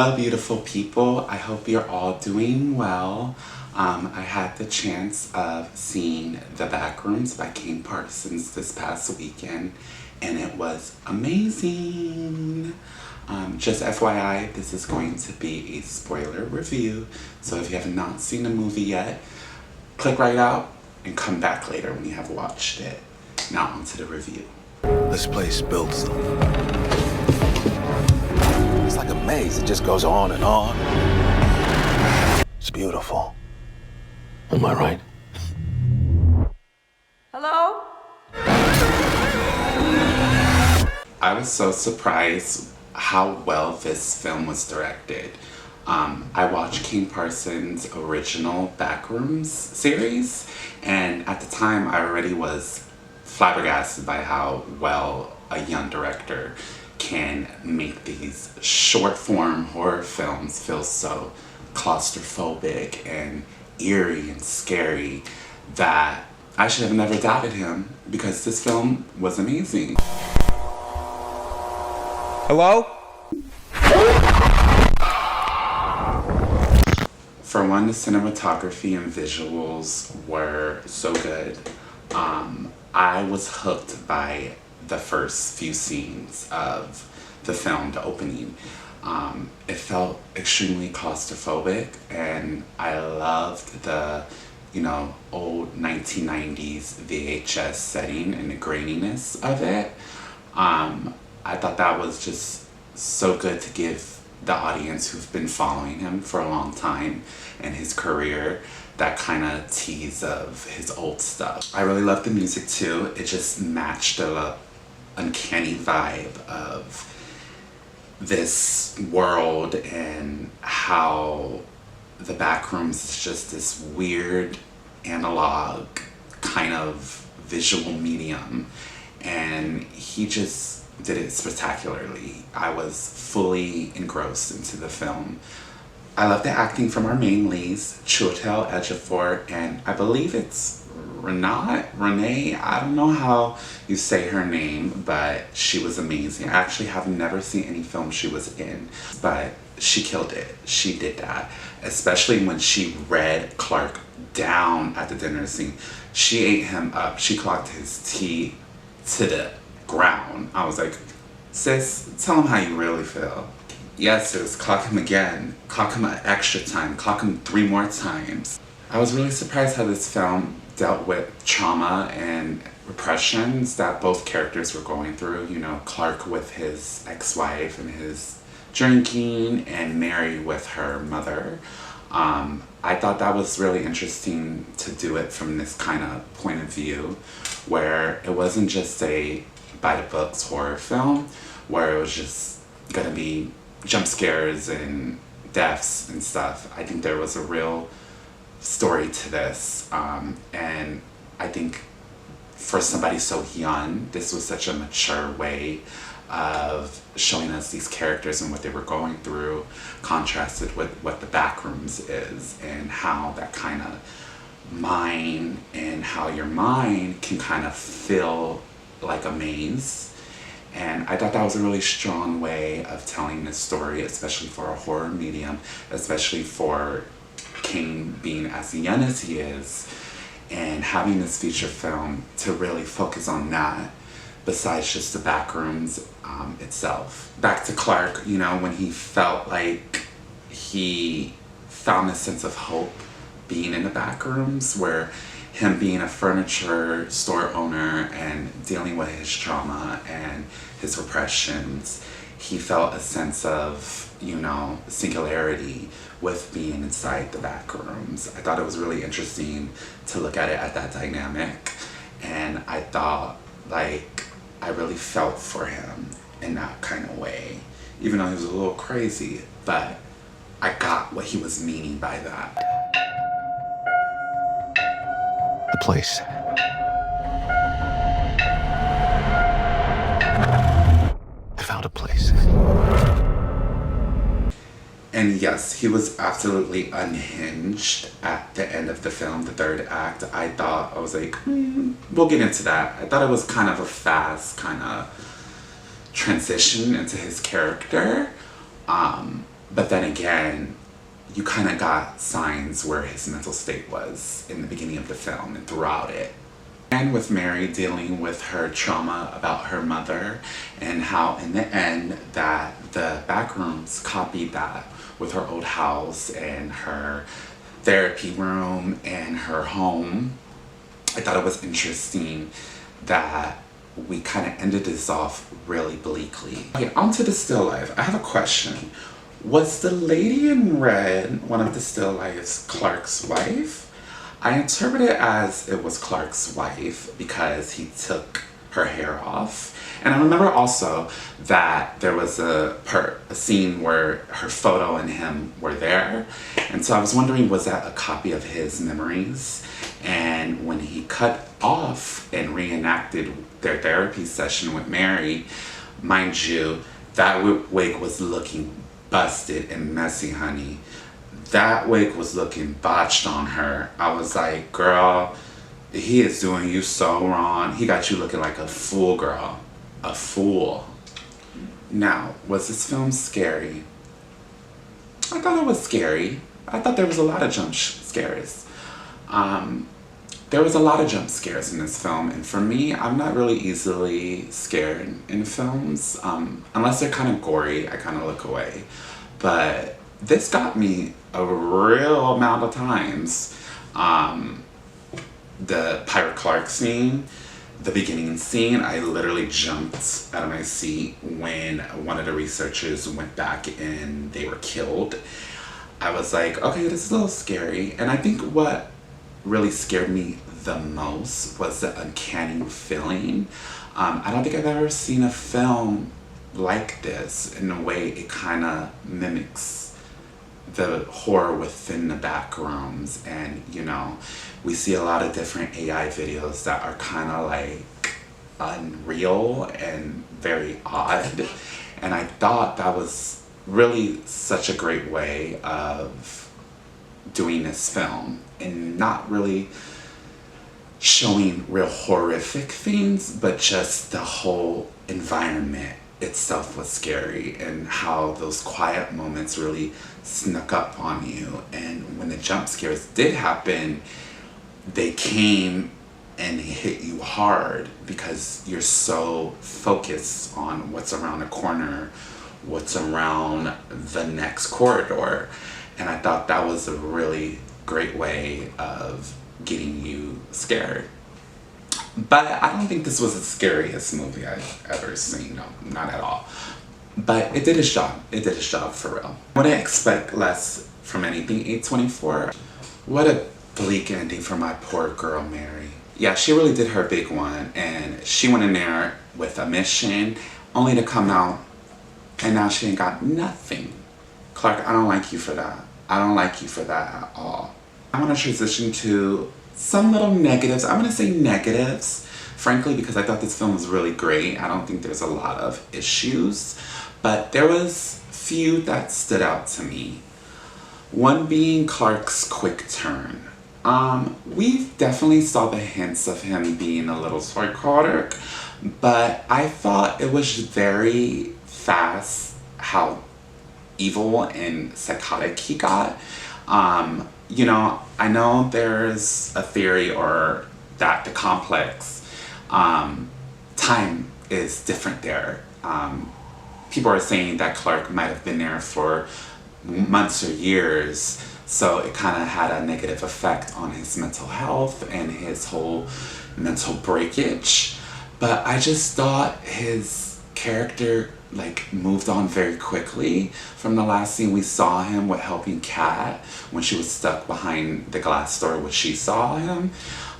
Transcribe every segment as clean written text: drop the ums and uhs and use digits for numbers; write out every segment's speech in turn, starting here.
Hello, beautiful people. I hope you're all doing well. I had the chance of seeing The Backrooms by Kane Parsons this past weekend, and it was amazing. Just FYI, this is going to be a spoiler review, so if you have not seen the movie yet, click right out and come back later when you have watched it. Now onto the review. This place builds them. It's like a maze. It just goes on and on. It's beautiful. Am I right? Hello? I was so surprised how well this film was directed. I watched Kane Parsons' original Backrooms series, and at the time I already was flabbergasted by how well a young director can make these short form horror films feel so claustrophobic and eerie and scary that I should have never doubted him, because this film was amazing. Hello? For one, the cinematography and visuals were so good. I was hooked by the first few scenes of the film, the opening. It felt extremely claustrophobic, and I loved the, old 1990s VHS setting and the graininess of it. I thought that was just so good to give the audience who've been following him for a long time and his career that kind of tease of his old stuff. I really loved the music too. It just matched the uncanny vibe of this world and how the Backrooms is just this weird analog kind of visual medium, and he just did it spectacularly. I was fully engrossed into the film. I love the acting from our main leads, Chiwetel Ejiofor, and I believe it's Renate. I don't know how you say her name, but she was amazing. I actually have never seen any film she was in, but she killed it. She did that, especially when she read Clark down at the dinner scene. She ate him up. She clocked his tea to the ground. I was like, sis, tell him how you really feel. Yes, sis, clock him again. Clock him an extra time. Clock him 3 more times. I was really surprised how this film dealt with trauma and repressions that both characters were going through. Clark with his ex-wife and his drinking, and Mary with her mother. I thought that was really interesting to do it from this kind of point of view, where it wasn't just a by-the-books horror film, where it was just gonna be jump scares and deaths and stuff. I think there was a real story to this, and I think for somebody so young, this was such a mature way of showing us these characters and what they were going through, contrasted with what the Backrooms is, and how that kind of mind and how your mind can kind of feel like a maze. And I thought that was a really strong way of telling this story, especially for a horror medium, especially for Kane being as young as he is, and having this feature film to really focus on that, besides just the Backrooms itself. Back to Clark, when he felt like he found a sense of hope being in the Backrooms, where him being a furniture store owner and dealing with his trauma and his repressions, he felt a sense of, singularity with being inside the Backrooms. I thought it was really interesting to look at it at that dynamic, and I thought, I really felt for him in that kind of way, even though he was a little crazy, but I got what he was meaning by that. The place. I found a place. And yes, he was absolutely unhinged at the end of the film, the third act. I was like, we'll get into that. I thought it was kind of a fast kind of transition into his character. But then again, you kind of got signs where his mental state was in the beginning of the film and throughout it. And with Mary dealing with her trauma about her mother, and how in the end that the Backrooms copied that with her old house and her therapy room and her home. I thought it was interesting that we kind of ended this off really bleakly. Okay, on to the still life. I have a question. Was the lady in red one of the still lifes Clark's wife? I interpret it as it was Clark's wife because he took her hair off. And I remember also that there was a scene where her photo and him were there. And so I was wondering, was that a copy of his memories? And when he cut off and reenacted their therapy session with Mary, mind you, that wig was looking busted and messy, honey. That wig was looking botched on her. I was like, girl, he is doing you so wrong. He got you looking like a fool, girl. A fool. Now, was this film scary? I thought it was scary. I thought there was a lot of jump scares. There was a lot of jump scares in this film, and for me, I'm not really easily scared in films. Unless they're kind of gory, I kind of look away. But this got me a real amount of times. The Pirate Clark scene, the beginning scene, I literally jumped out of my seat when one of the researchers went back and they were killed. I was like, okay, this is a little scary. And I think what really scared me the most was the uncanny feeling. I don't think I've ever seen a film like this in a way it kind of mimics the horror within the Backrooms. And you know, we see a lot of different AI videos that are kind of like unreal and very odd, and I thought that was really such a great way of doing this film and not really showing real horrific things, but just the whole environment itself was scary, and how those quiet moments really snuck up on you. And when the jump scares did happen, they came and hit you hard because you're so focused on what's around the corner, what's around the next corridor. And I thought that was a really great way of getting you scared. But I don't think this was the scariest movie I've ever seen. No, not at all. But it did its job. It did its job for real. I wouldn't expect less from anything A24. What a bleak ending for my poor girl Mary. Yeah, she really did her big one, and she went in there with a mission only to come out and now she ain't got nothing. Clark, I don't like you for that. I don't like you for that at all. I want to transition to some little negatives. I'm going to say negatives, frankly, because I thought this film was really great. I don't think there's a lot of issues, but there was few that stood out to me. One being Clark's quick turn. We definitely saw the hints of him being a little psychotic, but I thought it was very fast how evil and psychotic he got. You know, I know there's a theory or that the complex time is different there. People are saying that Clark might have been there for months or years, so it kind of had a negative effect on his mental health and his whole mental breakage. But I just thought his character like moved on very quickly from the last scene we saw him with helping Kat when she was stuck behind the glass door when she saw him.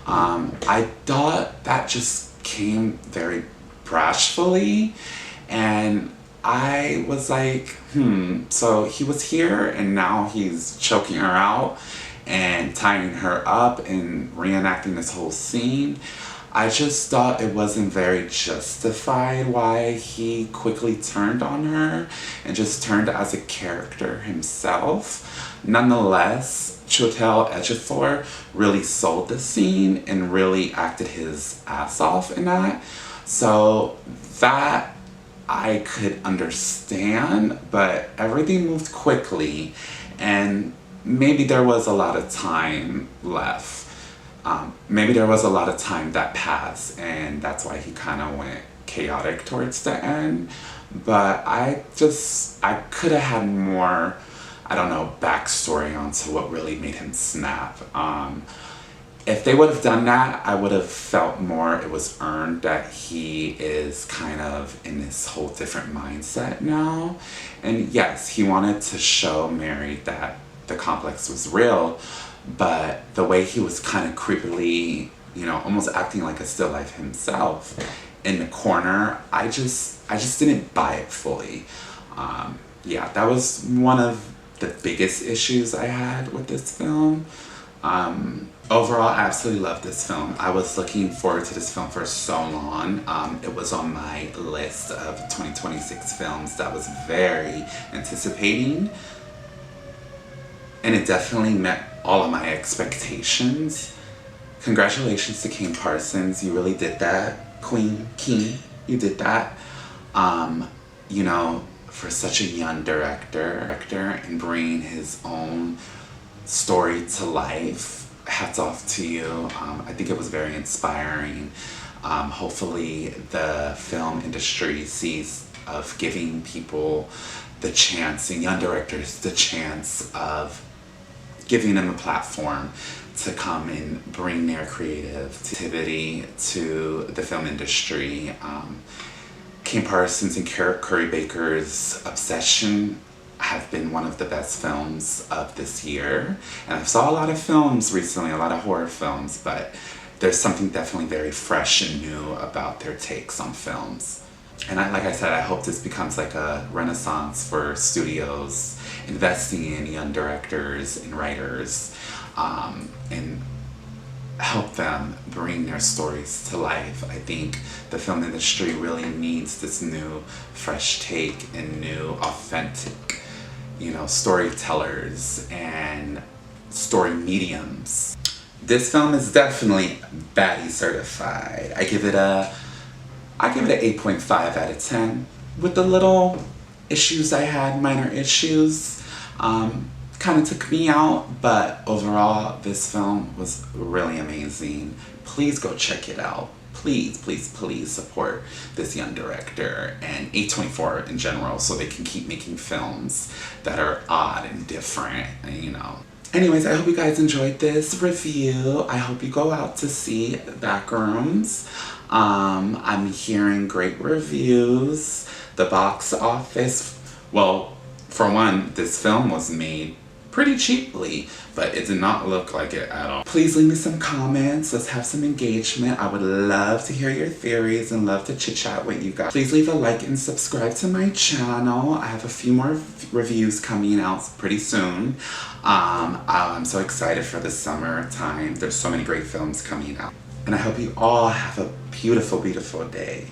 I thought that just came very brashfully, and I was like, so he was here and now he's choking her out and tying her up and reenacting this whole scene. I just thought it wasn't very justified why he quickly turned on her and just turned as a character himself. Nonetheless, Chiwetel Ejiofor really sold the scene and really acted his ass off in that. So that I could understand, but everything moved quickly, and maybe there was a lot of time left. Maybe there was a lot of time that passed, and that's why he kind of went chaotic towards the end. But I could have had more, I don't know, backstory onto what really made him snap. If they would have done that, I would have felt more it was earned that he is kind of in this whole different mindset now. And yes, he wanted to show Mary that the complex was real, but the way he was kind of creepily, you know, almost acting like a still life himself in the corner, I just didn't buy it fully. Yeah, that was one of the biggest issues I had with this film. Overall, I absolutely love this film. I was looking forward to this film for so long. It was on my list of 2026 films that I was very anticipating. And it definitely met all of my expectations. Congratulations to Kane Parsons. You really did that. Queen, King, you did that. You know, for such a young director and bringing his own story to life. Hats off to you. I think it was very inspiring. Hopefully the film industry sees of giving people the chance, and young directors the chance of giving them a platform to come and bring their creativity to the film industry. Kane Parsons and Curry Baker's Obsession have been one of the best films of this year. And I saw a lot of films recently, a lot of horror films, but there's something definitely very fresh and new about their takes on films. And like I said, I hope this becomes like a renaissance for studios investing in young directors and writers, and help them bring their stories to life. I think the film industry really needs this new, fresh take and new, authentic, you know, storytellers and story mediums. This film is definitely baddie certified. I give it an 8.5 out of 10. With the little issues I had, minor issues, kind of took me out, but overall this film was really amazing. Please go check it out. Please, please, please support this young director and A24 in general, so they can keep making films that are odd and different, you know. Anyways, I hope you guys enjoyed this review. I hope you go out to see Backrooms. I'm hearing great reviews. The box office, well, for one, this film was made pretty cheaply, but it did not look like it at all. Please leave me some comments. Let's have some engagement. I would love to hear your theories and love to chit chat with you guys. Please leave a like and subscribe to my channel. I have a few more reviews coming out pretty soon. I'm so excited for the summertime. There's so many great films coming out. And I hope you all have a beautiful, beautiful day.